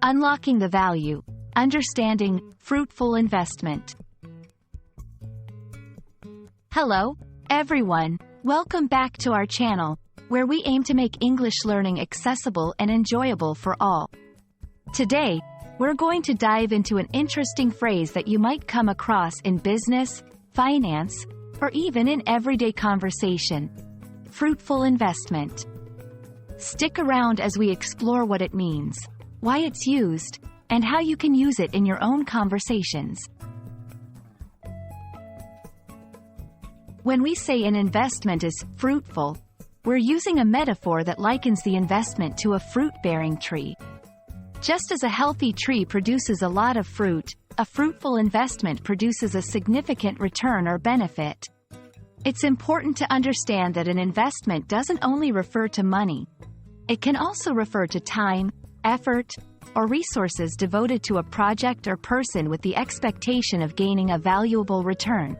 Unlocking the value. Understanding fruitful investment. Hello, everyone. Welcome back to our channel, where we aim to make English learning accessible and enjoyable for all. Today, we're going to dive into an interesting phrase that you might come across in business, finance, or even in everyday conversation: fruitful investment. Stick around as we explore what it means, why it's used, and how you can use it in your own conversations. When we say an investment is fruitful, we're using a metaphor that likens the investment to a fruit-bearing tree. Just as a healthy tree produces a lot of fruit, a fruitful investment produces a significant return or benefit. It's important to understand that an investment doesn't only refer to money. It can also refer to time, effort, or resources devoted to a project or person with the expectation of gaining a valuable return.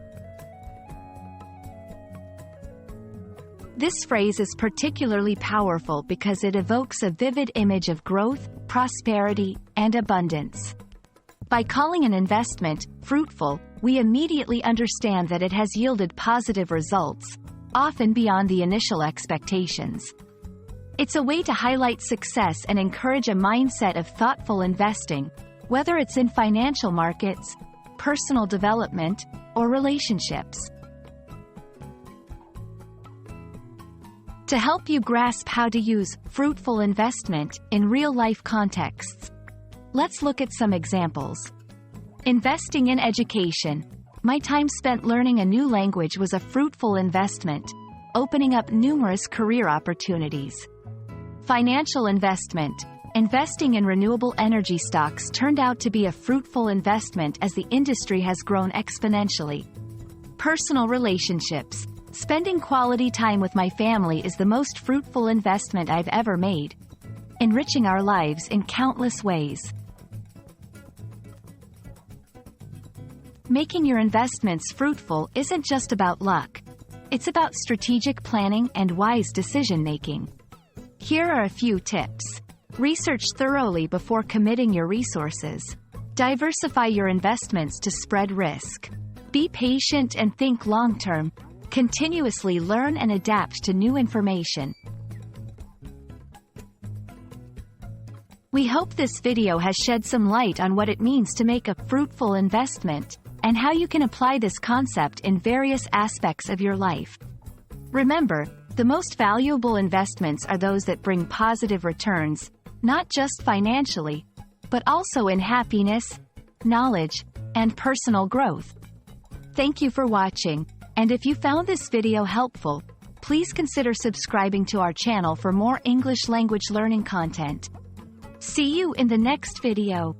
This phrase is particularly powerful because it evokes a vivid image of growth, prosperity, and abundance. By calling an investment fruitful, we immediately understand that it has yielded positive results, often beyond the initial expectations. It's a way to highlight success and encourage a mindset of thoughtful investing, whether it's in financial markets, personal development, or relationships. To help you grasp how to use fruitful investment in real-life contexts, let's look at some examples. Investing in education. My time spent learning a new language was a fruitful investment, opening up numerous career opportunities. Financial investment. Investing in renewable energy stocks turned out to be a fruitful investment as the industry has grown exponentially. Personal relationships. Spending quality time with my family is the most fruitful investment I've ever made, enriching our lives in countless ways. Making your investments fruitful isn't just about luck. It's about strategic planning and wise decision-making. Here are a few tips. Research thoroughly before committing your resources. Diversify your investments to spread risk. Be patient and think long-term. Continuously learn and adapt to new information. We hope this video has shed some light on what it means to make a fruitful investment, and how you can apply this concept in various aspects of your life. Remember, the most valuable investments are those that bring positive returns, not just financially, but also in happiness, knowledge, and personal growth. Thank you for watching, and if you found this video helpful, please consider subscribing to our channel for more English language learning content. See you in the next video.